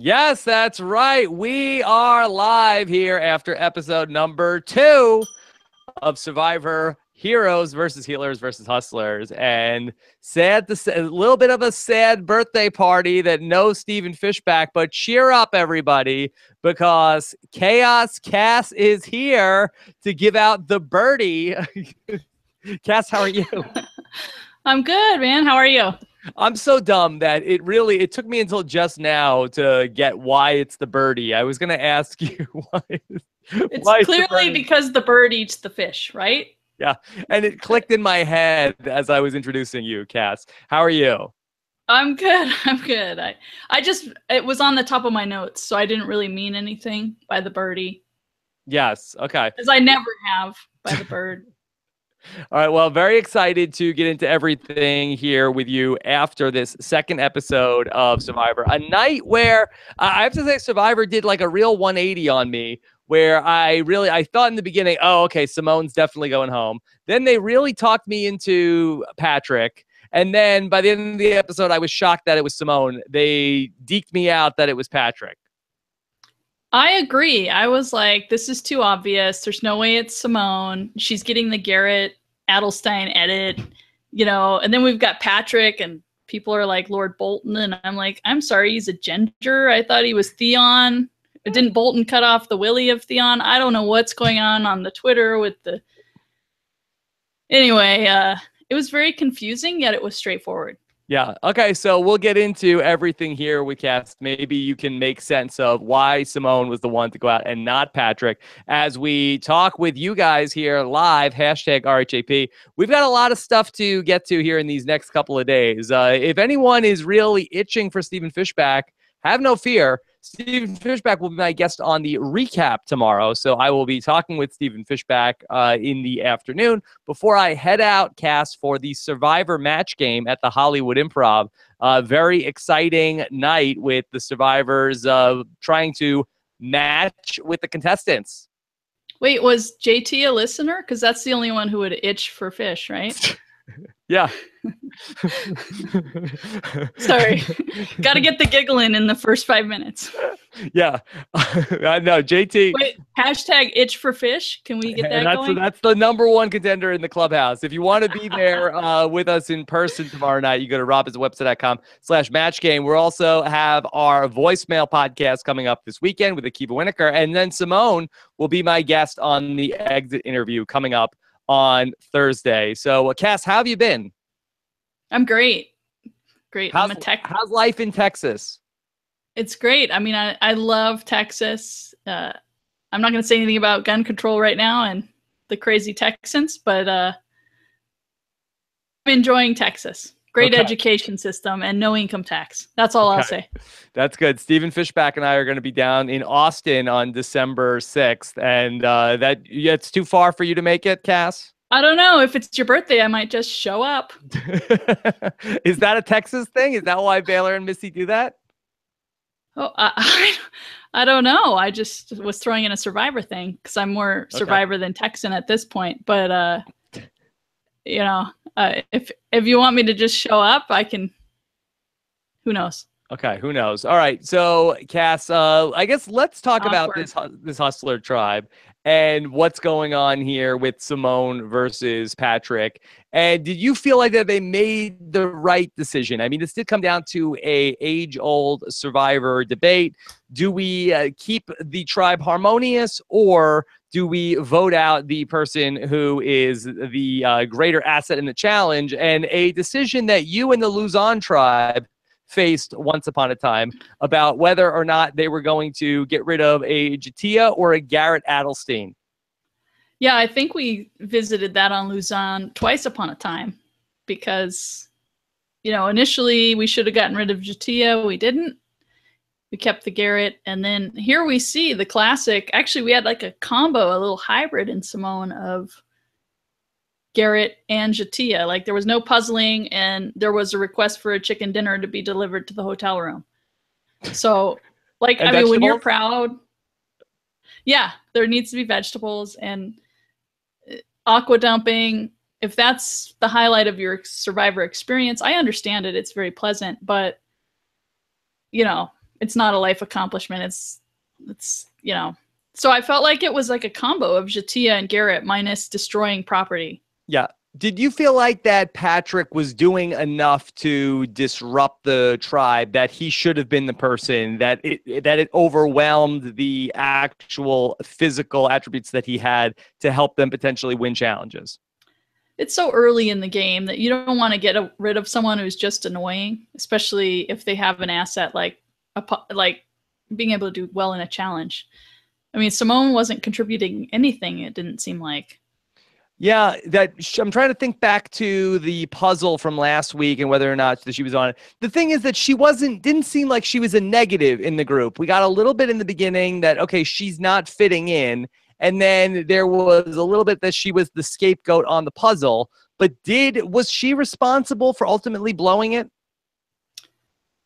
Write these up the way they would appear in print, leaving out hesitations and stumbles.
Yes, that's right. We are live here after episode number 2 of Survivor Heroes versus Healers versus Hustlers. And sad to say, a little bit of a sad birthday party that no Stephen Fishback, but cheer up, everybody, because Kass is here to give out the birdie. Kass, how are you? I'm good, man. How are you? I'm so dumb that it took me until just now to get why it's the birdie. I was going to ask you why. It's clearly because the bird eats the fish, right? Yeah. And it clicked in my head as I was introducing you, Kass. How are you? I'm good. I'm good. It was on the top of my notes, so I didn't really mean anything by the birdie. Yes. Okay. Because I never have by the bird. All right. Well, very excited to get into everything here with you after this second episode of Survivor. A night where I have to say Survivor did like a real 180 on me, where I thought in the beginning, oh, okay, Simone's definitely going home. Then they really talked me into Patrick. And then by the end of the episode, I was shocked that it was Simone. They deked me out that it was Patrick. I agree. I was like, this is too obvious. There's no way it's Simone. She's getting the Garrett Adelstein edit, and then we've got Patrick and people are like Lord Bolton. And I'm like, I'm sorry, he's a ginger. I thought he was Theon. Didn't Bolton cut off the willy of Theon? I don't know what's going on the Twitter with the... Anyway, it was very confusing, yet it was straightforward. Yeah. Okay. So we'll get into everything here with Kass. Maybe you can make sense of why Simone was the one to go out and not Patrick as we talk with you guys here live, hashtag RHAP. We've got a lot of stuff to get to here in these next couple of days. If anyone is really itching for Stephen Fishback, have no fear. Stephen Fishback will be my guest on the recap tomorrow. So I will be talking with Stephen Fishback in the afternoon before I head out, Kass, for the Survivor match game at the Hollywood Improv. Very exciting night with the survivors trying to match with the contestants. Wait, was JT a listener? Because that's the only one who would itch for fish, right? Yeah. Sorry. Got to get the giggle in the first 5 minutes. Yeah. No, JT. Wait, hashtag itch for fish. Can we get that going? That's the number one contender in the clubhouse. If you want to be there with us in person tomorrow night, you go to robhasawebsite.com/matchgame. We'll also have our voicemail podcast coming up this weekend with Akiva Winokur. And then Simone will be my guest on the exit interview coming up on Thursday. So, Kass, how have you been? I'm great. Great. How's life in Texas? It's great. I mean, I love Texas. I'm not going to say anything about gun control right now and the crazy Texans, but I'm enjoying Texas. Great education system and no income tax. That's all I'll say. That's good. Stephen Fishback and I are going to be down in Austin on December 6th. And it's too far for you to make it, Kass? I don't know. If it's your birthday, I might just show up. Is that a Texas thing? Is that why Baylor and Missy do that? Oh, I don't know. I just was throwing in a Survivor thing because I'm more Survivor than Texan at this point. But, if you want me to just show up, I can. Who knows? Okay, who knows? All right, so Kass, I guess let's talk about this Hustler tribe and what's going on here with Simone versus Patrick. And did you feel like that they made the right decision? I mean, this did come down to a age-old Survivor debate. Do we keep the tribe harmonious, or do we vote out the person who is the greater asset in the challenge? And a decision that you and the Luzon tribe faced once upon a time about whether or not they were going to get rid of a Jatia or a Garrett Adelstein. Yeah, I think we visited that on Luzon twice upon a time because, initially we should have gotten rid of Jatia. We didn't. We kept the Garrett. And then here we see the classic. Actually, we had like a combo, a little hybrid in Simone of Garrett and Jatia. Like there was no puzzling and there was a request for a chicken dinner to be delivered to the hotel room. So like, I mean, when you're proud, yeah, there needs to be vegetables and aqua dumping. If that's the highlight of your Survivor experience, I understand it. It's very pleasant, but it's not a life accomplishment. It's you know. So I felt like it was like a combo of J'Tia and Garrett minus destroying property. Yeah. Did you feel like that Patrick was doing enough to disrupt the tribe, that he should have been the person, that it overwhelmed the actual physical attributes that he had to help them potentially win challenges? It's so early in the game that you don't want to get rid of someone who's just annoying, especially if they have an asset like being able to do well in a challenge. I mean, Simone wasn't contributing anything, it didn't seem like. Yeah, I'm trying to think back to the puzzle from last week and whether or not she was on it. The thing is that she didn't seem like she was a negative in the group. We got a little bit in the beginning that, okay, she's not fitting in. And then there was a little bit that she was the scapegoat on the puzzle. But was she responsible for ultimately blowing it?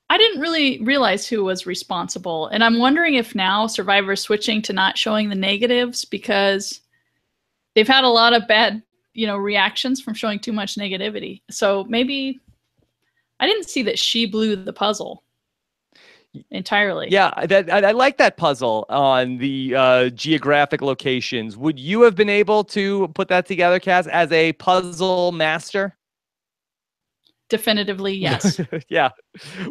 I didn't really realize who was responsible. And I'm wondering if now Survivor's switching to not showing the negatives because they've had a lot of bad, reactions from showing too much negativity. So maybe I didn't see that she blew the puzzle entirely. Yeah, I like that puzzle on the geographic locations. Would you have been able to put that together, Kass, as a puzzle master? Definitively, yes. Yeah.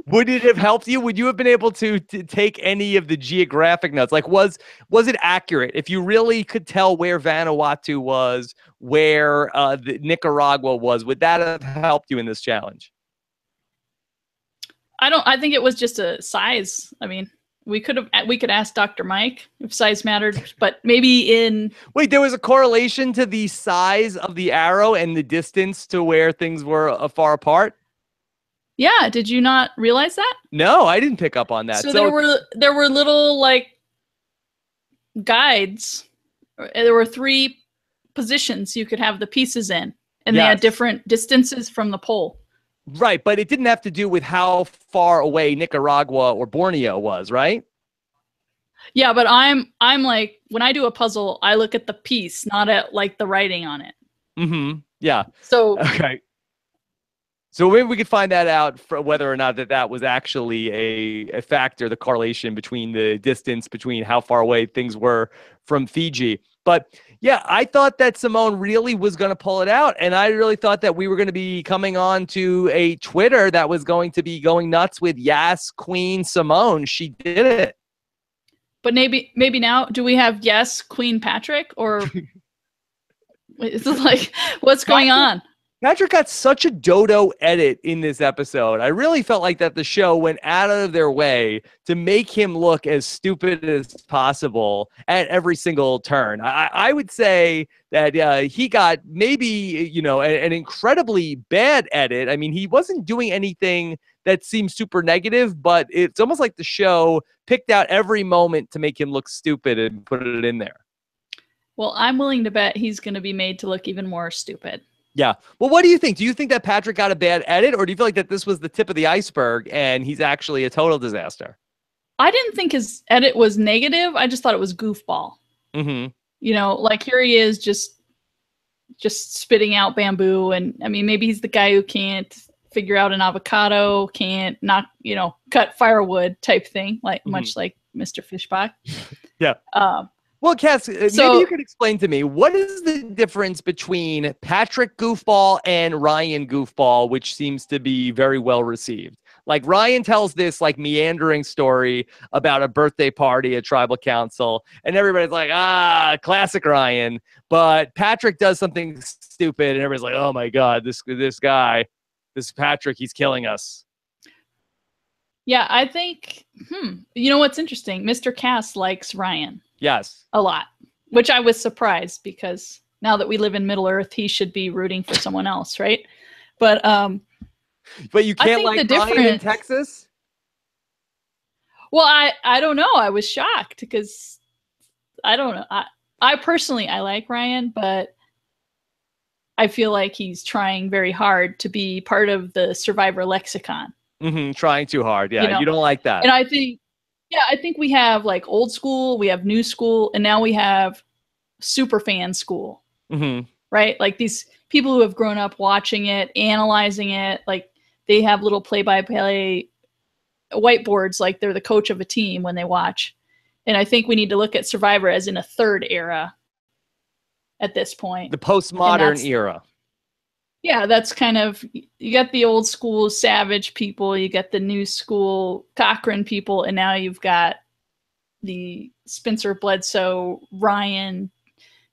Would it have helped you? Would you have been able to take any of the geographic notes? Like, was it accurate? If you really could tell where Vanuatu was, where the Nicaragua was, would that have helped you in this challenge? I think it was just a size. I mean, we could ask Dr. Mike if size mattered, but maybe Wait, there was a correlation to the size of the arrow and the distance to where things were far apart? Yeah, did you not realize that? No, I didn't pick up on that. So there were little like guides. There were 3 positions you could have the pieces in, and they had different distances from the pole. Right, but it didn't have to do with how far away Nicaragua or Borneo was, right? Yeah, but I'm like, when I do a puzzle, I look at the piece, not at like the writing on it. Mm-hmm. Yeah. So okay. So maybe we could find that out for whether or not that was actually a factor, the correlation between the distance between how far away things were from Fiji. But yeah, I thought that Simone really was going to pull it out. And I really thought that we were going to be coming on to a Twitter that was going to be going nuts with Yes, Queen Simone. She did it. But maybe now, do we have Yes, Queen Patrick? Or is it like, what's going on? Patrick got such a dodo edit in this episode. I really felt like that the show went out of their way to make him look as stupid as possible at every single turn. I would say that he got maybe, an incredibly bad edit. I mean, he wasn't doing anything that seems super negative, but it's almost like the show picked out every moment to make him look stupid and put it in there. Well, I'm willing to bet he's going to be made to look even more stupid. Yeah. Well, what do you think? Do you think that Patrick got a bad edit, or do you feel like that this was the tip of the iceberg and he's actually a total disaster? I didn't think his edit was negative. I just thought it was goofball. Mm-hmm. Like here he is just spitting out bamboo. And I mean, maybe he's the guy who can't figure out an avocado, can't cut firewood type thing, like much like Mr. Fishbach. Yeah. Well, Kass, maybe you could explain to me, what is the difference between Patrick Goofball and Ryan Goofball, which seems to be very well received? Like, Ryan tells this like meandering story about a birthday party at tribal council, and everybody's like, classic Ryan. But Patrick does something stupid, and everybody's like, oh my God, this guy, this Patrick, he's killing us. Yeah, I think, what's interesting? Mr. Kass likes Ryan. Yes. A lot, which I was surprised because now that we live in Middle Earth, he should be rooting for someone else, right? But you can't like Ryan in Texas? Well, I don't know. I was shocked because I don't know. I personally, I like Ryan, but I feel like he's trying very hard to be part of the Survivor lexicon. Mm-hmm, trying too hard. Yeah, you don't like that. And I think we have like old school, we have new school, and now we have super fan school, right? Like these people who have grown up watching it, analyzing it, like they have little play-by-play whiteboards like they're the coach of a team when they watch. And I think we need to look at Survivor as in a third era at this point. The postmodern era. Yeah, that's kind of, you got the old school Savage people, you got the new school Cochran people, and now you've got the Spencer Bledsoe, Ryan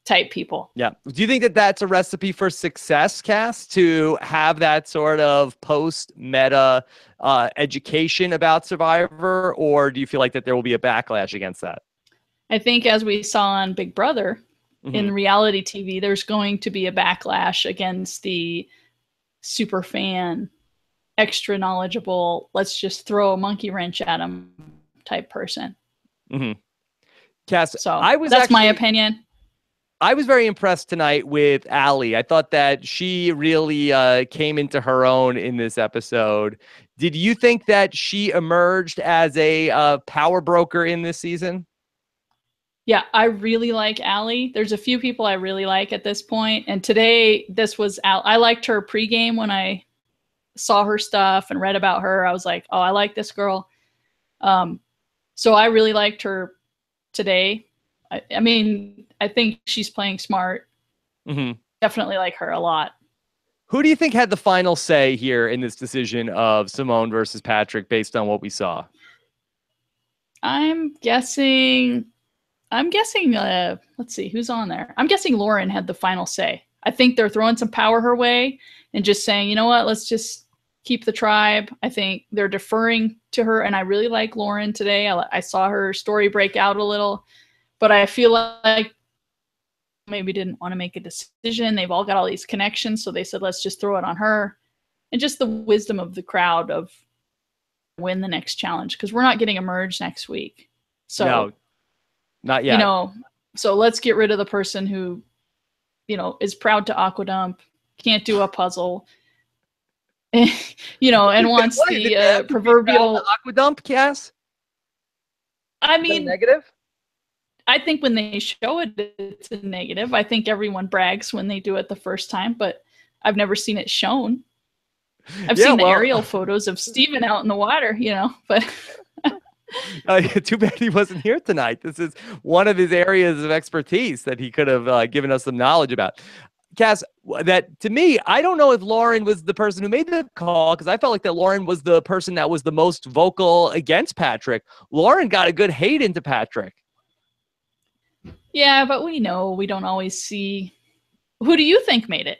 type people. Yeah. Do you think that that's a recipe for success, Kass, to have that sort of post-meta education about Survivor, or do you feel like that there will be a backlash against that? I think as we saw on Big Brother, in reality TV, there's going to be a backlash against the super fan, extra knowledgeable, let's just throw a monkey wrench at him type person. Kass, so that's my opinion. I was very impressed tonight with Alli. I thought that she really came into her own in this episode. Did you think that she emerged as a power broker in this season? Yeah, I really like Alli. There's a few people I really like at this point. And today, this was I liked her pregame when I saw her stuff and read about her. I was like, oh, I like this girl. So I really liked her today. I mean, I think she's playing smart. Definitely like her a lot. Who do you think had the final say here in this decision of Simone versus Patrick based on what we saw? I'm guessing, let's see, who's on there? I'm guessing Lauren had the final say. I think they're throwing some power her way and just saying, you know what, let's just keep the tribe. I think they're deferring to her, and I really like Lauren today. I saw her story break out a little, but I feel like maybe didn't want to make a decision. They've all got all these connections, so they said, let's just throw it on her. And just the wisdom of the crowd of win the next challenge, because we're not getting a merge next week. So no, not yet. You know, so let's get rid of the person who, you know, is proud to aqua dump, can't do a puzzle, you know, and wants the proverbial aqua dump, Kass. I mean, negative. I think when they show it, it's a negative. I think everyone brags when they do it the first time, but I've never seen it shown. I've seen the aerial photos of Steven out in the water, you know, but too bad he wasn't here tonight. This is one of his areas of expertise that he could have given us some knowledge about. Kass, that to me, I don't know if Lauren was the person who made the call, because I felt like that Lauren was the person that was the most vocal against Patrick. Lauren got a good hate into Patrick. Yeah, but we know we don't always see. Who do you think made it?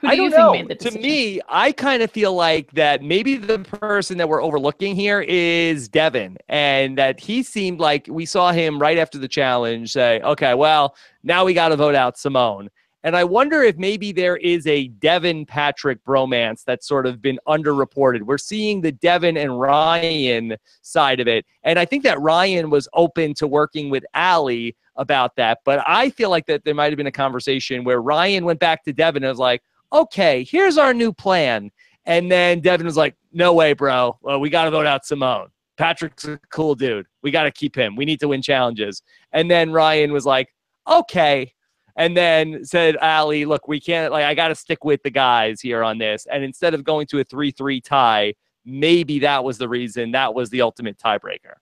Who I do you don't know. think made the decision? To me, I kind of feel like that maybe the person that we're overlooking here is Devin, and that he seemed like we saw him right after the challenge say, okay, well, now we got to vote out Simone. And I wonder if maybe there is a Devin-Patrick bromance that's sort of been underreported. We're seeing the Devin and Ryan side of it. And I think that Ryan was open to working with Alli about that. But I feel like that there might have been a conversation where Ryan went back to Devin and was like, okay, here's our new plan. And then Devin was like, no way, bro. Well, we got to vote out Simone. Patrick's a cool dude. We got to keep him. We need to win challenges. And then Ryan was like, okay. And then said, Alli, look, we can't, like, I got to stick with the guys here on this. And instead of going to a 3-3 tie, maybe that was the reason. That was the ultimate tiebreaker.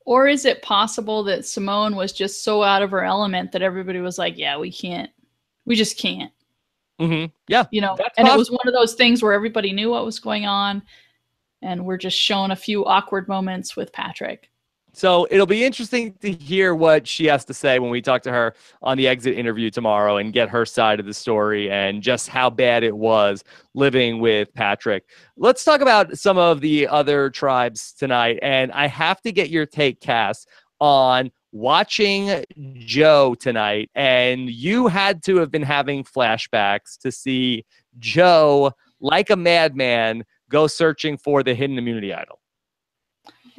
Or is it possible that Simone was just so out of her element that everybody was like, yeah, we can't. We just can't. Yeah. You know, and it was one of those things where everybody knew what was going on, and we're just shown a few awkward moments with Patrick. So it'll be interesting to hear what she has to say when we talk to her on the exit interview tomorrow and get her side of the story and just how bad it was living with Patrick. Let's talk about some of the other tribes tonight. And I have to get your take, Kass, on watching Joe tonight. And you had to have been having flashbacks to see Joe, like a madman, go searching for the hidden immunity idol.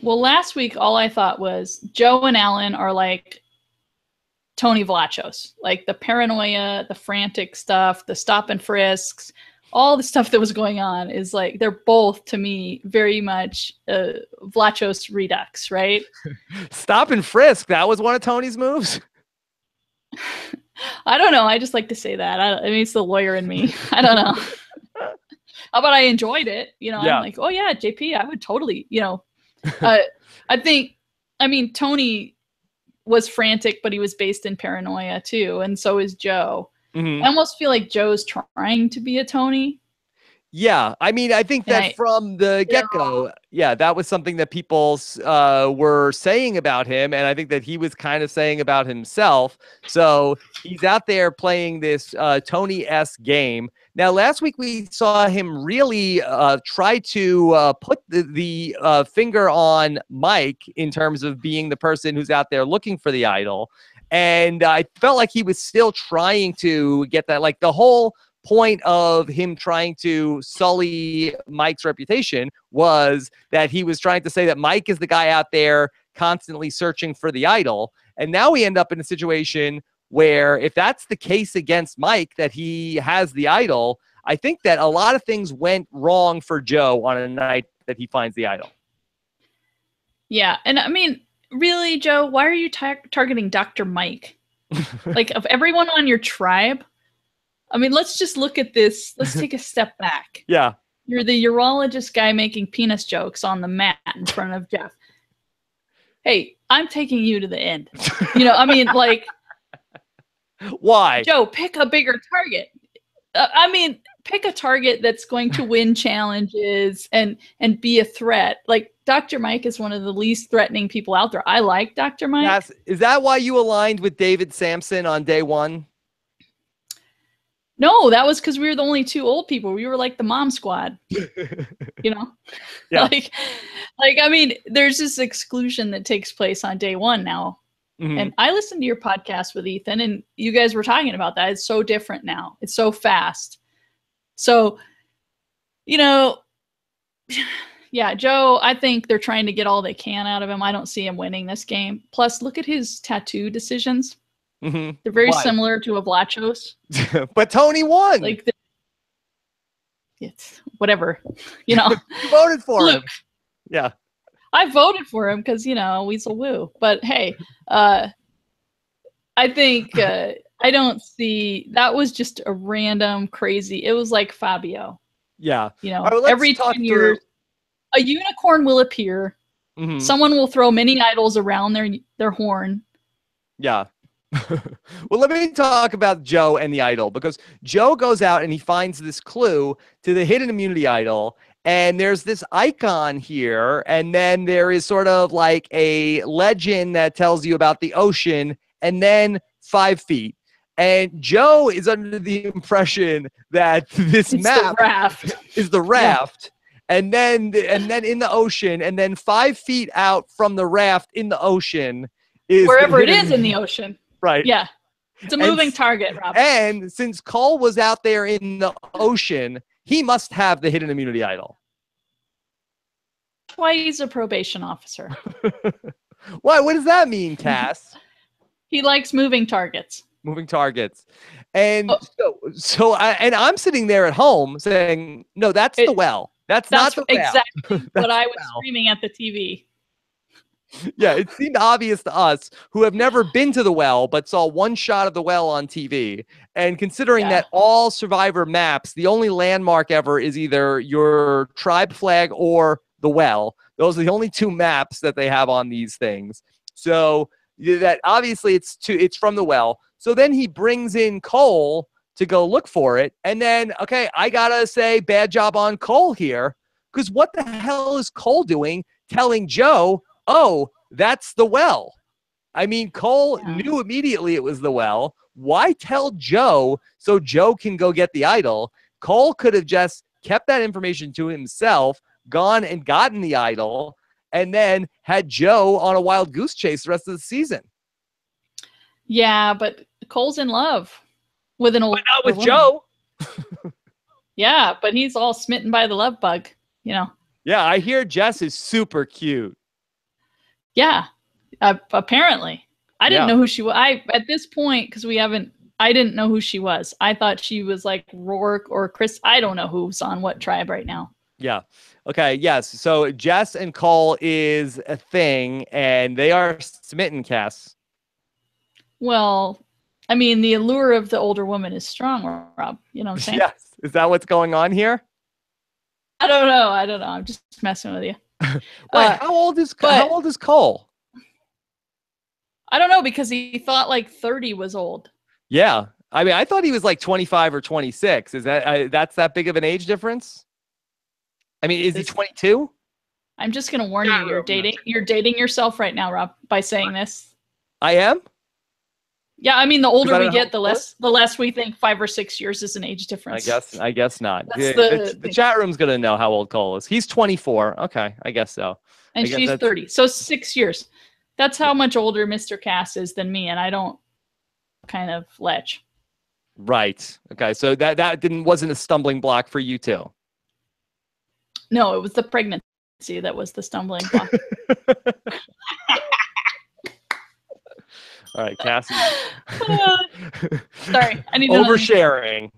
Well, last week, all I thought was Joe and Alan are like Tony Vlachos, like the paranoia, the frantic stuff, the stop and frisks, all the stuff that was going on is like, they're both, to me, very much Vlachos redux, right? Stop and frisk. That was one of Tony's moves. I don't know. I just like to say that. I mean, it's the lawyer in me. I don't know. but I enjoyed it. You know, Yeah. I'm like, oh yeah, JP, I would totally, you know, I mean, Tony was frantic, but he was based in paranoia too. And so is Joe. Mm-hmm. I almost feel like Joe's trying to be a Tony. Yeah, I mean, I think that from the get-go, yeah, that was something that people were saying about him, and I think that he was kind of saying about himself. So he's out there playing this Tony-esque game. Now, last week we saw him really try to put the finger on Mike in terms of being the person who's out there looking for the idol. And I felt like he was still trying to get that, like the whole point of him trying to sully Mike's reputation was that he was trying to say that Mike is the guy out there constantly searching for the idol. And now we end up in a situation where if that's the case against Mike, that he has the idol, I think that a lot of things went wrong for Joe on a night that he finds the idol. Yeah. And I mean, really, Joe, why are you targeting Dr. Mike? Like, of everyone on your tribe, I mean, let's just look at this. Let's take a step back. Yeah. You're the urologist guy making penis jokes on the mat in front of Jeff. Hey, I'm taking you to the end. You know, I mean, like, why? Joe, pick a bigger target. I mean, pick a target that's going to win challenges and be a threat. Like, Dr. Mike is one of the least threatening people out there. I like Dr. Mike. Yes. Is that why you aligned with David Sampson on day one? No, that was because we were the only two old people. We were like the mom squad, you know? Yeah. Like, I mean, there's this exclusion that takes place on day one now. Mm-hmm. And I listened to your podcast with Ethan, and you guys were talking about that. It's so different now. It's so fast. So, you know, yeah, Joe, I think they're trying to get all they can out of him. I don't see him winning this game. Plus, look at his tattoo decisions. Mm-hmm. They're very similar to Ablachos. But Tony won. Like, it's whatever, you know. You voted for him. Yeah. I voted for him because, you know, Weasel Woo. But hey, I think I don't see, that was just a random crazy. It was like Fabio. Yeah. You know, every 10 years, a unicorn will appear. Mm-hmm. Someone will throw many idols around their horn. Yeah. Well, let me talk about Joe and the idol, because Joe goes out and he finds this clue to the hidden immunity idol. And there's this icon here. And then there is sort of like a legend that tells you about the ocean and then 5 feet. And Joe is under the impression that this map is the raft. Yeah. And then in the ocean, and then 5 feet out from the raft in the ocean is wherever it is in the ocean. Right. Yeah. It's a moving target, Rob. And since Cole was out there in the ocean, he must have the hidden immunity idol. That's why he's a probation officer. Why? What does that mean, Kass? He likes moving targets. Moving targets. And I'm sitting there at home saying, no, that's the well. That's not the well. Exactly what I was screaming at the TV. Yeah, it seemed obvious to us who have never been to the well, but saw one shot of the well on TV. And considering that all Survivor maps, the only landmark ever is either your tribe flag or the well. Those are the only 2 maps that they have on these things. So that obviously it's from the well. So then he brings in Cole to go look for it. And then, okay, I gotta say bad job on Cole here, because what the hell is Cole doing telling Joe, oh, that's the well? I mean, Cole knew immediately it was the well. Why tell Joe so Joe can go get the idol? Cole could have just kept that information to himself, gone and gotten the idol, and then had Joe on a wild goose chase the rest of the season. Yeah, but Cole's in love with an old. But not with Joe. Yeah, but he's all smitten by the love bug, you know. Yeah, I hear Jess is super cute. Yeah, apparently. I didn't know who she was. At this point, because I didn't know who she was. I thought she was like Rourke or Chris. I don't know who's on what tribe right now. Yeah. Okay. Yes. So Jess and Cole is a thing, and they are smitten, Kass. Well, I mean, the allure of the older woman is strong, Rob. You know what I'm saying? Yes. Is that what's going on here? I don't know. I'm just messing with you. Wait, how old is Cole? I don't know, because he thought like 30 was old. Yeah. I mean, I thought he was like 25 or 26. Is that's that big of an age difference? I mean, is he 22? I'm just going to warn you, you're dating yourself right now, Rob, by saying this. I am? Yeah, I mean, the older we get, the less we think 5 or 6 years is an age difference. I guess not. The chat room's going to know how old Cole is. He's 24. Okay, I guess so. And she's 30. So 6 years. That's how much older Mr. Kass is than me, and I don't kind of ledge. Right. Okay, so that wasn't a stumbling block for you too. No, it was the pregnancy that was the stumbling block. All right, Cassie. Sorry, I need oversharing.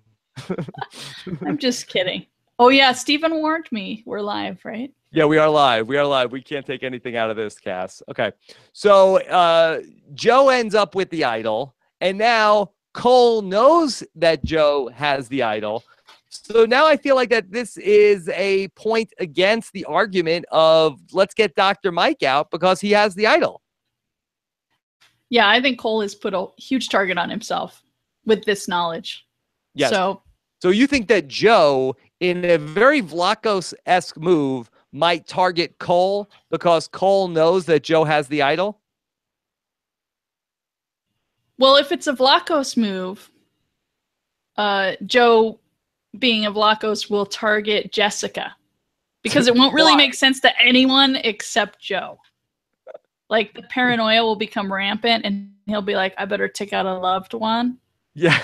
I'm just kidding. Oh yeah, Stephen warned me. We're live, right? Yeah, we are live. We can't take anything out of this, Cass. Okay. So Joe ends up with the idol, and now Cole knows that Joe has the idol. So now I feel like that this is a point against the argument of let's get Dr. Mike out because he has the idol. Yeah, I think Cole has put a huge target on himself with this knowledge. Yes. So you think that Joe, in a very Vlachos-esque move, might target Cole because Cole knows that Joe has the idol? Well, if it's a Vlachos move, Joe, being a Vlachos, will target Jessica because it won't really make sense to anyone except Joe. Like, the paranoia will become rampant and he'll be like, I better take out a loved one. Yeah.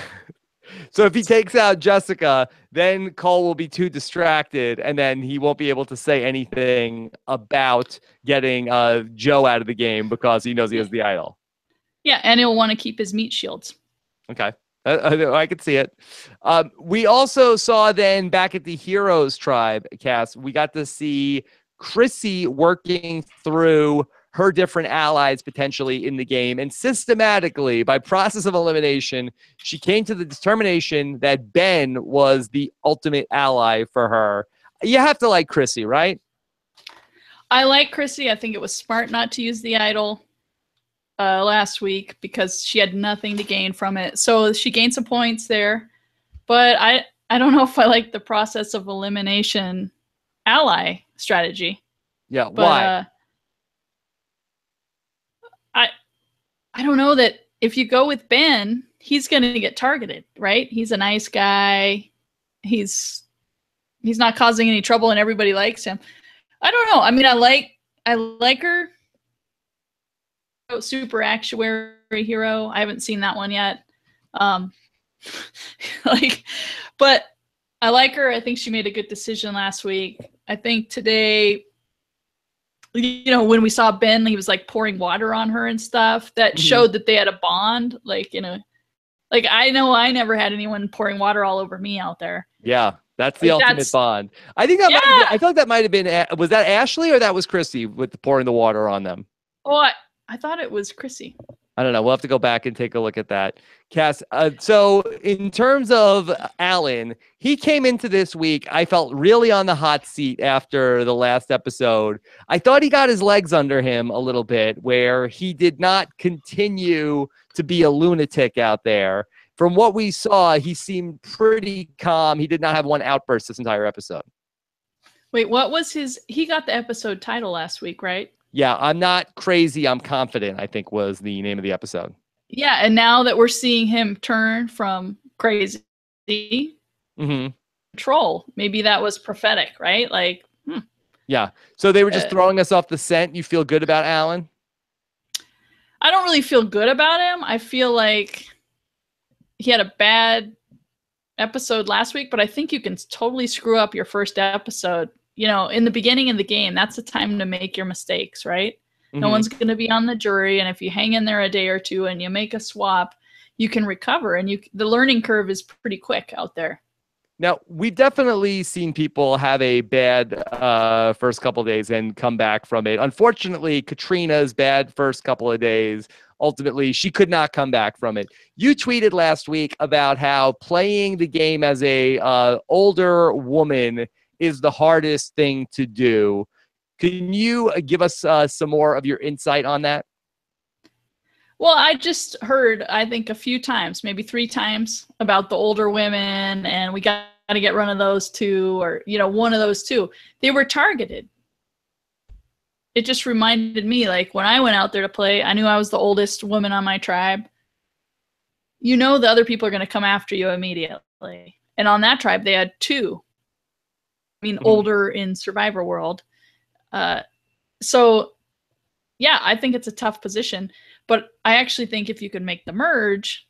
So if he takes out Jessica, then Cole will be too distracted, and then he won't be able to say anything about getting Joe out of the game because he knows he has the idol. Yeah, and he'll want to keep his meat shields. Okay. I could see it. We also saw then back at the Heroes Tribe, Cass, we got to see Chrissy working through her different allies potentially in the game. And systematically, by process of elimination, she came to the determination that Ben was the ultimate ally for her. You have to like Chrissy, right? I like Chrissy. I think it was smart not to use the idol last week because she had nothing to gain from it. So she gained some points there. But I don't know if I like the process of elimination ally strategy. Yeah, but, why? I don't know that if you go with Ben, he's going to get targeted, right? He's a nice guy. He's not causing any trouble and everybody likes him. I don't know. I mean, I like her. Super Actuary Hero. I haven't seen that one yet. But I like her. I think she made a good decision last week. I think today, when we saw Ben, he was like pouring water on her and stuff. That showed that they had a bond. Like I know I never had anyone pouring water all over me out there. Yeah, that's the ultimate bond. I think that might have been, I thought that might have been, was that Ashley or that was Chrissy with pouring the water on them? Oh, I thought it was Chrissy. I don't know. We'll have to go back and take a look at that. Cass, so in terms of Alan, he came into this week, I felt really on the hot seat after the last episode. I thought he got his legs under him a little bit, where he did not continue to be a lunatic out there. From what we saw, he seemed pretty calm. He did not have one outburst this entire episode. Wait, what was he got the episode title last week, right? Yeah, I'm not crazy, I'm confident, I think was the name of the episode. Yeah, and now that we're seeing him turn from crazy troll, maybe that was prophetic, right? Like, yeah. So they were just throwing us off the scent. You feel good about Alan? I don't really feel good about him. I feel like he had a bad episode last week, but I think you can totally screw up your first episode. In the beginning of the game, that's the time to make your mistakes, right? No one's going to be on the jury. And if you hang in there a day or two and you make a swap, you can recover. And the learning curve is pretty quick out there. Now, we've definitely seen people have a bad first couple of days and come back from it. Unfortunately, Katrina's bad first couple of days, ultimately, she could not come back from it. You tweeted last week about how playing the game as a older woman is the hardest thing to do. Can you give us some more of your insight on that? Well, I just heard, I think a few times, maybe 3 times, about the older women, and we got to get one of those two, or, you know, one of those two. They were targeted. It just reminded me, like, when I went out there to play, I knew I was the oldest woman on my tribe. You know, the other people are going to come after you immediately. And on that tribe, they had 2. I mean, older in Survivor World. So, yeah, I think it's a tough position. But I actually think if you can make the merge,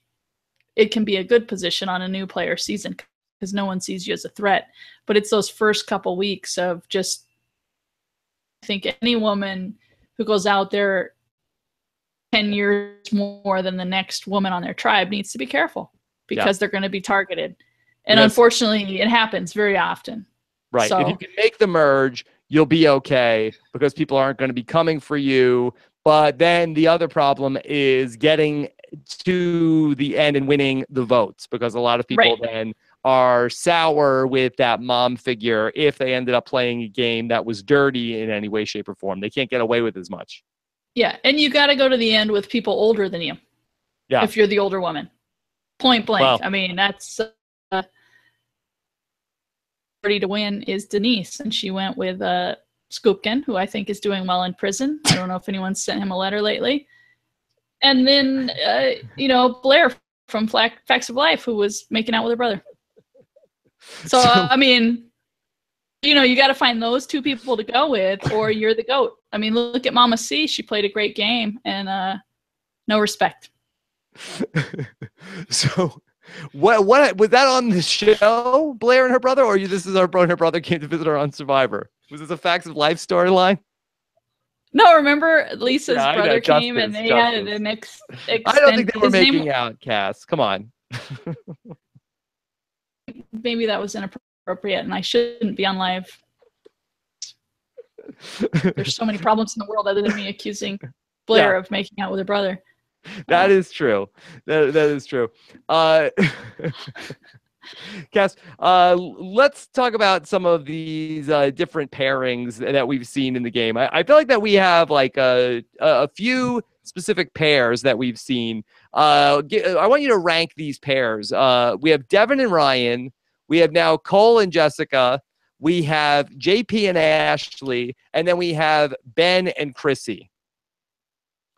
it can be a good position on a new player season because no one sees you as a threat. But it's those first couple weeks of just, I think any woman who goes out there 10 years more than the next woman on their tribe needs to be careful because they're going to be targeted. And unfortunately, it happens very often. Right. So, if you can make the merge, you'll be okay because people aren't going to be coming for you. But then the other problem is getting to the end and winning the votes because a lot of people then are sour with that mom figure if they ended up playing a game that was dirty in any way, shape, or form. They can't get away with as much. Yeah, and you got to go to the end with people older than you. Yeah. If you're the older woman. Point blank. Well, I mean, that's ready to win is Denise, and she went with Skupkin, who I think is doing well in prison. I don't know if anyone's sent him a letter lately. And then, you know, Blair from Facts of Life, who was making out with her brother. So I mean, you know, you got to find those 2 people to go with, or you're the GOAT. I mean, look at Mama C. She played a great game, and no respect. So what was that on the show, Blair and her brother, or this is our brother and her brother came to visit her on Survivor? Was this a Facts of Life storyline? No, remember Lisa's brother came and they had an I don't think they were making out, Kass. Come on. Maybe that was inappropriate and I shouldn't be on live. There's so many problems in the world other than me accusing Blair of making out with her brother. That is true. That is true. Kass, let's talk about some of these different pairings that we've seen in the game. I feel like that we have like a few specific pairs that we've seen. I want you to rank these pairs. We have Devin and Ryan. We have now Cole and Jessica. We have JP and Ashley. And then we have Ben and Chrissy.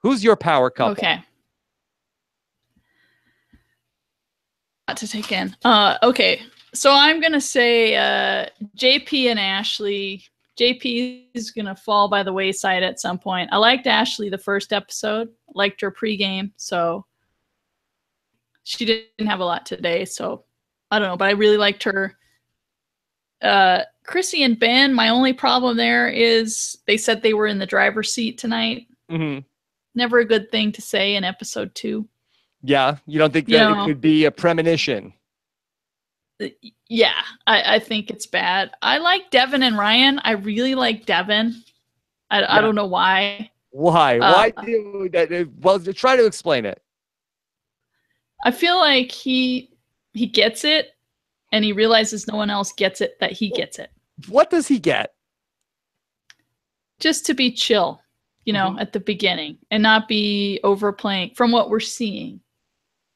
Who's your power couple? Okay. To take in. Okay, so I'm gonna say JP and Ashley. JP is gonna fall by the wayside at some point. I liked Ashley the first episode, liked her pregame, so she didn't have a lot today, so I don't know, but I really liked her. Chrissy and Ben, my only problem there is they said they were in the driver's seat tonight. Never a good thing to say in episode 2. Yeah, you don't think that it could be a premonition? Yeah, I think it's bad. I like Devin and Ryan. I really like Devin. I don't know why. Why? Why do that? Well, try to explain it. I feel like he gets it, and he realizes no one else gets it, that he gets it. What does he get? Just to be chill, you know, at the beginning, and not be overplaying from what we're seeing.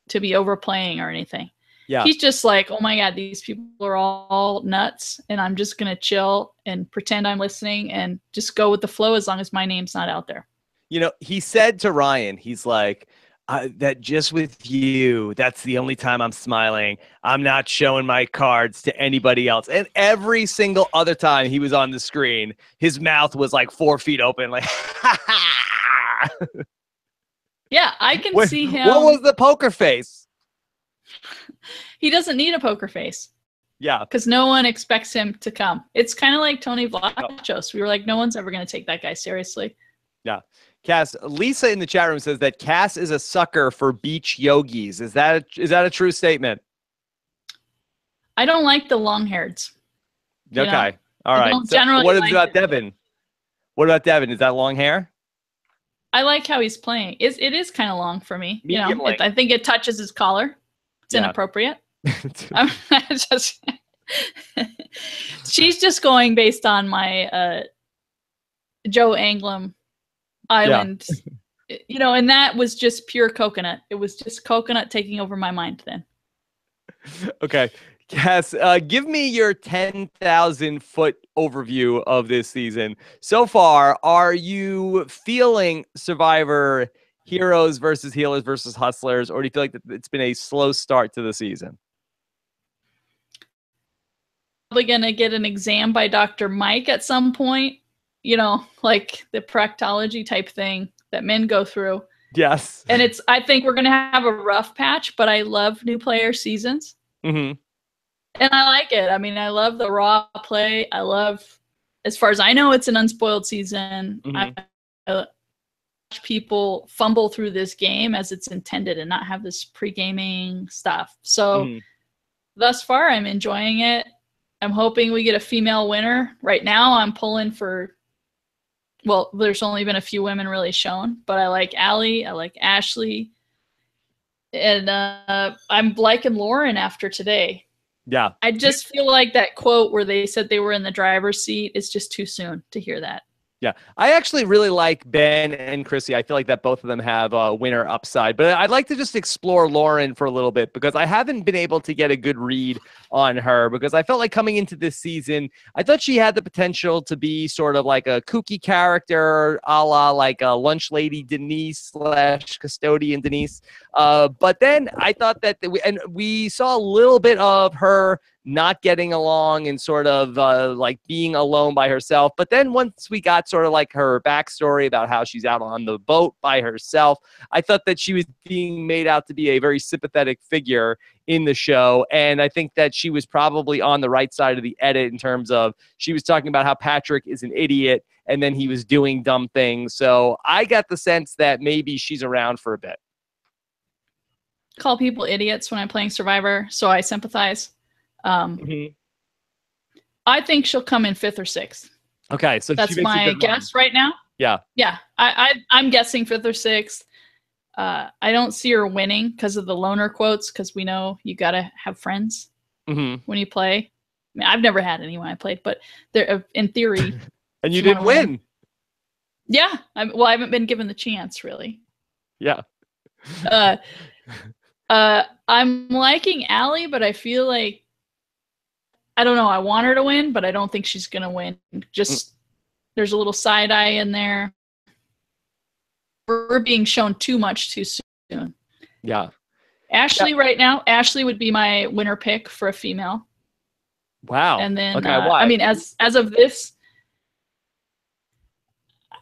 To be overplaying or anything. Yeah. He's just like, oh my God, these people are all nuts and I'm just going to chill and pretend I'm listening and just go with the flow as long as my name's not out there. You know, he said to Ryan, he's like, that just with you, that's the only time I'm smiling. I'm not showing my cards to anybody else. And every single other time he was on the screen, his mouth was like 4 feet open, like, Yeah, I can see him. What was the poker face? He doesn't need a poker face. Yeah. Because no one expects him to come. It's kind of like Tony Vlachos. We were like, no one's ever going to take that guy seriously. Yeah. Kass, Lisa in the chat room says that Kass is a sucker for beach yogis. Is that a true statement? I don't like the long-haireds. Okay. All right. So what is it about Devin? What about Devin? Is that long hair? I like how he's playing. It is kind of long for me. You know, I think it touches his collar. It's inappropriate. She's just going based on my Joe Anglim Island, and that was just pure coconut. It was just coconut taking over my mind then. Okay. Kass, give me your 10,000-foot overview of this season. So far, are you feeling Survivor heroes versus healers versus hustlers, or do you feel like it's been a slow start to the season? Probably going to get an exam by Dr. Mike at some point, like the proctology type thing that men go through. Yes. And I think we're going to have a rough patch, but I love new player seasons. Mm-hmm. And I like it. I mean, I love the raw play. I love, as far as I know, it's an unspoiled season. Mm-hmm. I watch people fumble through this game as it's intended and not have this pre-gaming stuff. So thus far, I'm enjoying it. I'm hoping we get a female winner. Right now, I'm pulling for, well, there's only been a few women really shown, but I like Alli. I like Ashley. And I'm liking Lauren after today. Yeah. I just feel like that quote where they said they were in the driver's seat is just too soon to hear that. Yeah, I actually really like Ben and Chrissy. I feel like that both of them have a winner upside. But I'd like to just explore Lauren for a little bit because I haven't been able to get a good read on her because I felt like coming into this season, I thought she had the potential to be sort of like a kooky character, a la like a lunch lady Denise / custodian Denise. But then I thought that we saw a little bit of her not getting along and sort of like being alone by herself. But then once we got sort of like her backstory about how she's out on the boat by herself, I thought that she was being made out to be a very sympathetic figure in the show. And I think that she was probably on the right side of the edit in terms of she was talking about how Patrick is an idiot and then he was doing dumb things. So I got the sense that maybe she's around for a bit. Call people idiots when I'm playing Survivor, so I sympathize. I think she'll come in 5th or 6th. Okay, so that's my guess right now. Yeah. I'm guessing 5th or 6th. I don't see her winning because of the loner quotes, because we know you gotta have friends when you play. I mean, I've never had any when I played, but they're in theory. And you didn't win. Yeah, I haven't been given the chance, really. Yeah. I'm liking Alli, but I feel like, I don't know, I want her to win, but I don't think she's going to win. Just, there's a little side eye in there. We're being shown too much too soon. Yeah. Ashley right now, Ashley would be my winner pick for a female. Wow. And then, okay, why? I mean, as of this,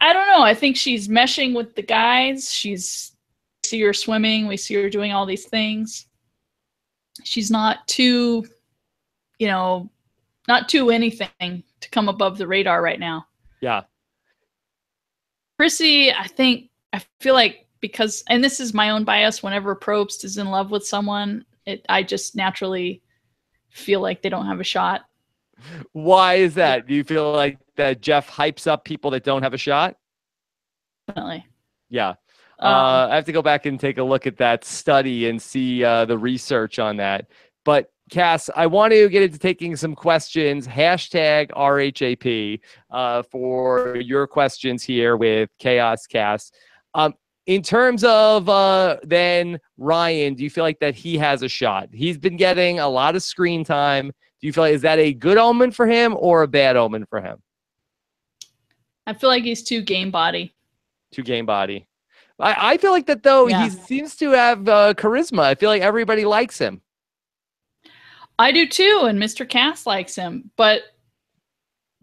I don't know. I think she's meshing with the guys. We see her swimming. We see her doing all these things. She's not too, not too anything to come above the radar right now. Yeah. Chrissy, I feel like because, and this is my own bias, whenever Probst is in love with someone, I just naturally feel like they don't have a shot. Why is that? Do you feel like that Jeff hypes up people that don't have a shot? Definitely. Yeah. I have to go back and take a look at that study and see the research on that. But Kass, I want to get into taking some questions. Hashtag RHAP for your questions here with Chaos Kass. In terms of then Ryan, do you feel like that he has a shot? He's been getting a lot of screen time. Do you feel like, is that a good omen for him or a bad omen for him? I feel like he's too game body. Too game body. I feel like that, though, yeah. He seems to have charisma. I feel like everybody likes him. I do, too, and Mr. Kass likes him. But,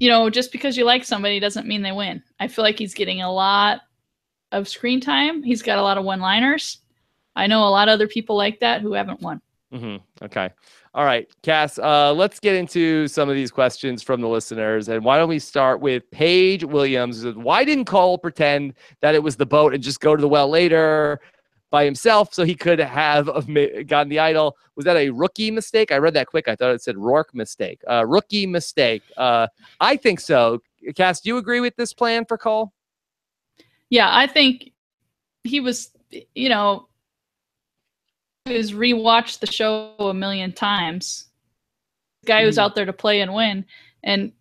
just because you like somebody doesn't mean they win. I feel like he's getting a lot of screen time. He's got a lot of one-liners. I know a lot of other people like that who haven't won. Okay. All right, Kass, let's get into some of these questions from the listeners. And why don't we start with Paige Williams? Why didn't Cole pretend that it was the boat and just go to the well later by himself so he could have gotten the idol? Was that a rookie mistake? I read that quick. I thought it said Rourke mistake. Rookie mistake. I think so. Kass, do you agree with this plan for Cole? Yeah, I think he was, rewatched the show a million times. guy who's out there to play and win. And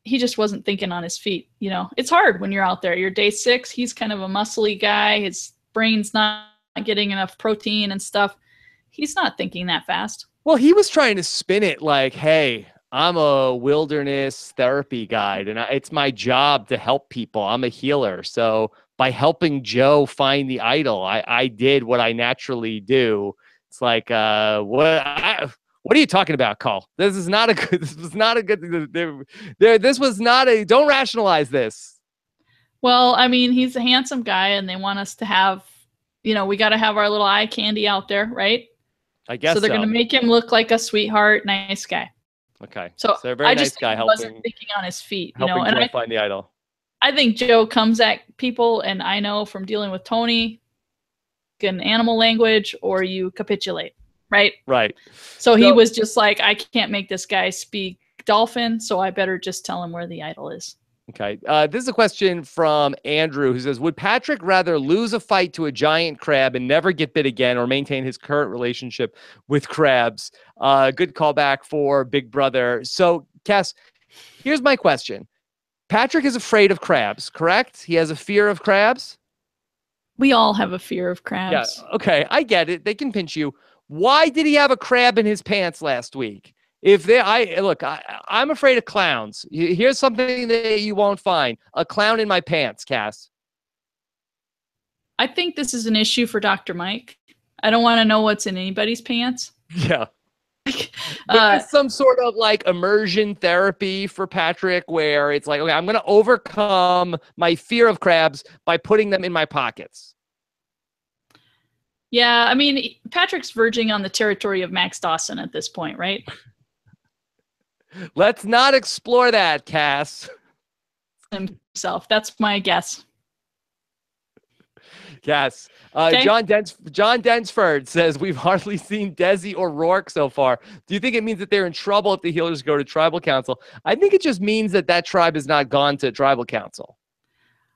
he just wasn't thinking on his feet. You know, it's hard when you're out there. You're day 6. He's kind of a muscly guy. His brain's not getting enough protein and stuff. He's not thinking that fast. Well, he was trying to spin it like, hey, I'm a wilderness therapy guide, and it's my job to help people. I'm a healer. So by helping Joe find the idol, I did what I naturally do. It's like, what are you talking about, Cole? This was not a good, don't rationalize this. Well, I mean, he's a handsome guy, and they want us to have, you know, we got to have our little eye candy out there, right? I guess so. They're going to make him look like a sweetheart, nice guy. Okay. So a very nice guy helping. Wasn't thinking on his feet, you know, helping and Joe find the idol. I think Joe comes at people, and I know from dealing with Tony, in animal language, or you capitulate, right? Right. So he was just like, I can't make this guy speak dolphin, so I better just tell him where the idol is. Okay. This is a question from Andrew, who says, would Patrick rather lose a fight to a giant crab and never get bit again, or maintain his current relationship with crabs? Good callback for Big Brother. So, Kass, here's my question. Patrick is afraid of crabs, correct? He has a fear of crabs? We all have a fear of crabs. Yeah. Okay. I get it. They can pinch you. Why did he have a crab in his pants last week? I'm afraid of clowns. Here's something that you won't find: a clown in my pants, Kass. I think this is an issue for Dr. Mike. I don't want to know what's in anybody's pants. Yeah. There's some sort of like immersion therapy for Patrick where it's like, okay, I'm going to overcome my fear of crabs by putting them in my pockets. Yeah, I mean, Patrick's verging on the territory of Max Dawson at this point, right? Let's not explore that, Kass. Himself. That's my guess. Yes. Okay. John Densford says, we've hardly seen Desi or Rourke so far. Do you think it means that they're in trouble if the healers go to tribal council? I think it just means that tribe has not gone to tribal council.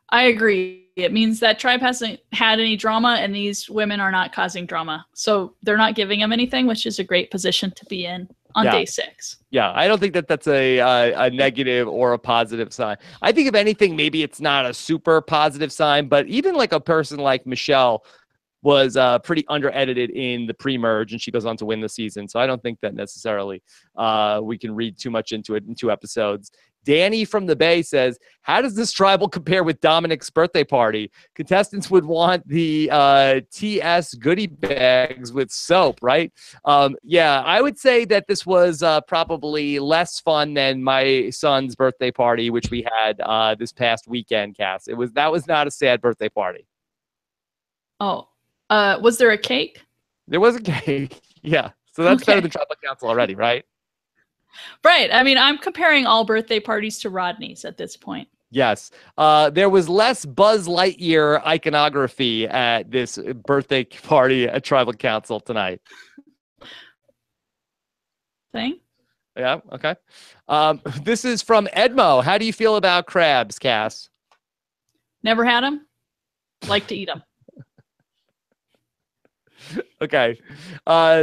I agree. It means that tribe hasn't had any drama, and these women are not causing drama. So they're not giving them anything, which is a great position to be in on day 6. Yeah, I don't think that's a negative or a positive sign. I think if anything, maybe it's not a super positive sign, but even like a person like Michelle was pretty under-edited in the pre-merge, and she goes on to win the season. So I don't think that necessarily we can read too much into it in 2 episodes. Danny from the Bay says, how does this tribal compare with Dominic's birthday party? Contestants would want the TS goodie bags with soap, right? Yeah, I would say that this was probably less fun than my son's birthday party, which we had this past weekend, Kass. That was not a sad birthday party. Oh, was there a cake? There was a cake. Yeah. So that's better than tribal council already, right? Right. I mean, I'm comparing all birthday parties to Rodney's at this point. Yes. There was less Buzz Lightyear iconography at this birthday party at tribal council tonight. Thing? Yeah. Okay. This is from Edmo. How do you feel about crabs, Kass? Never had them. Like to eat them. Okay.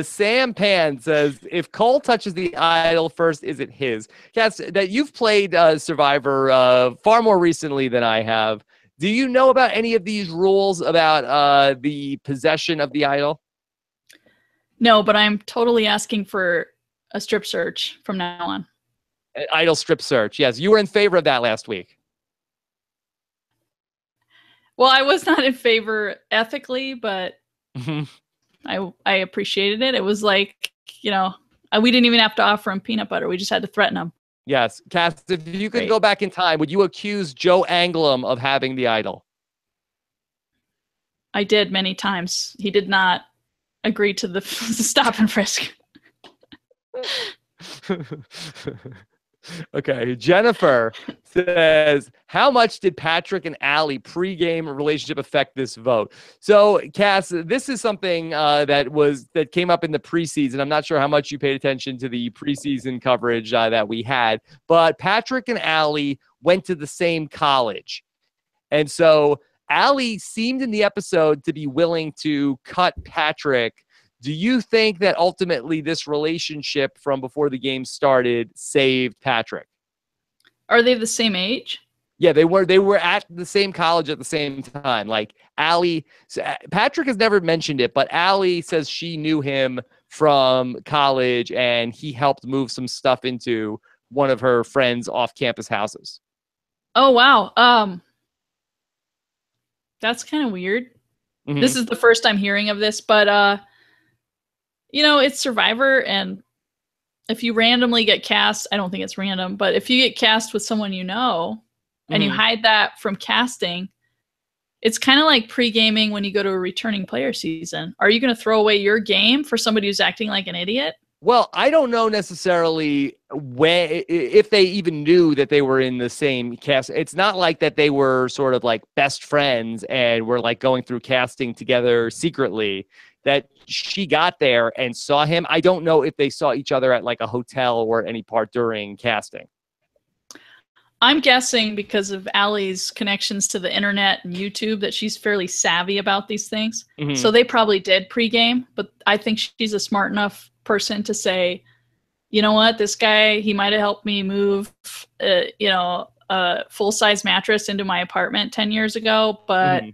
Sam Pan says, if Cole touches the idol first, is it his? Kass, that you've played Survivor far more recently than I have. Do you know about any of these rules about the possession of the idol? No, but I'm totally asking for a strip search from now on. An idol strip search. Yes. You were in favor of that last week. Well, I was not in favor ethically, but I appreciated it. It was like, you know, we didn't even have to offer him peanut butter. We just had to threaten him. Yes. Kass, if you could go back in time, would you accuse Joe Anglim of having the idol? I did many times. He did not agree to the stop and frisk. Okay. Jennifer says, how much did Patrick and Alli pregame relationship affect this vote? So, Kass, this is something that came up in the preseason. I'm not sure how much you paid attention to the preseason coverage that we had, but Patrick and Alli went to the same college. And so Alli seemed in the episode to be willing to cut Patrick Do you think that ultimately this relationship from before the game started saved Patrick? Are they the same age? Yeah, they were at the same college at the same time. Like Alli, Patrick has never mentioned it, but Alli says she knew him from college and he helped move some stuff into one of her friends' off-campus houses. Oh wow. That's kind of weird. Mm-hmm. This is the first I'm hearing of this, but it's Survivor, and if you randomly get cast, I don't think it's random, but if you get cast with someone you know and you hide that from casting, it's kind of like pre-gaming when you go to a returning player season. Are you going to throw away your game for somebody who's acting like an idiot? Well, I don't know necessarily if they even knew that they were in the same cast. It's not like that they were sort of like best friends and were like going through casting together secretly, that she got there and saw him. I don't know if they saw each other at like a hotel or at any part during casting. I'm guessing because of Alli's connections to the internet and YouTube that she's fairly savvy about these things. Mm-hmm. So they probably did pregame, but I think she's a smart enough person to say, you know what, this guy, he might have helped me move, a full-size mattress into my apartment 10 years ago, but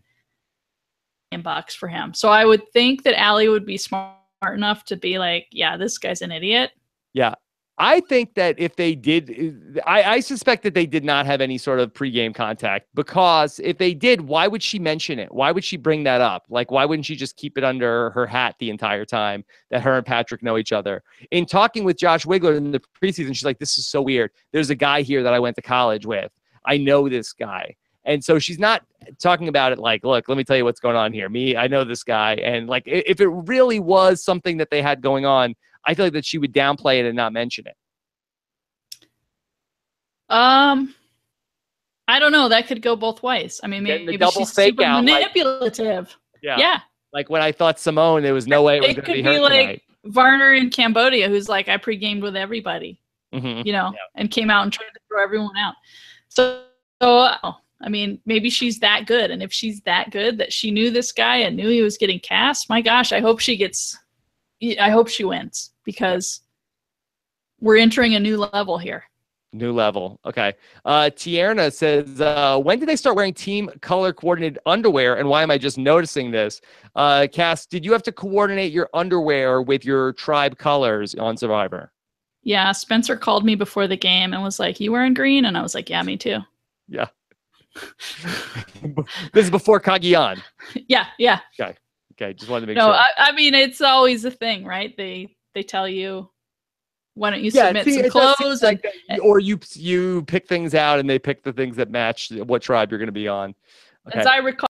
$1 for him. So I would think that Alli would be smart enough to be like, yeah, this guy's an idiot. Yeah. I think that if they did, I suspect that they did not have any sort of pregame contact, because if they did, why would she mention it? Why would she bring that up? Like, why wouldn't she just keep it under her hat the entire time that her and Patrick know each other? In talking with Josh Wigler in the preseason, she's like, this is so weird. There's a guy here that I went to college with. I know this guy. And so she's not talking about it like, look, let me tell you what's going on here. I know this guy. And like, if it really was something that they had going on, I feel like that she would downplay it and not mention it. I don't know. That could go both ways. I mean, maybe she's super manipulative. Like, yeah. Like when I thought Simone, there was no way it was going to be her like tonight. Varner in Cambodia, who's like, I pre-gamed with everybody, and came out and tried to throw everyone out. So I mean, maybe she's that good. And if she's that good that she knew this guy and knew he was getting cast, my gosh, I hope she wins, because we're entering a new level here. New level. Okay. Tierna says, when did they start wearing team color coordinated underwear? And why am I just noticing this? Kass, did you have to coordinate your underwear with your tribe colors on Survivor? Yeah. Spencer called me before the game and was like, you wearing green? And I was like, yeah, me too. Yeah. This is before Cagayan. Yeah. Okay. Just wanted to make sure. No, I mean, it's always a thing, right? They tell you, why don't you submit some clothes? Like or you pick things out and they pick the things that match what tribe you're going to be on. Okay. As I recall,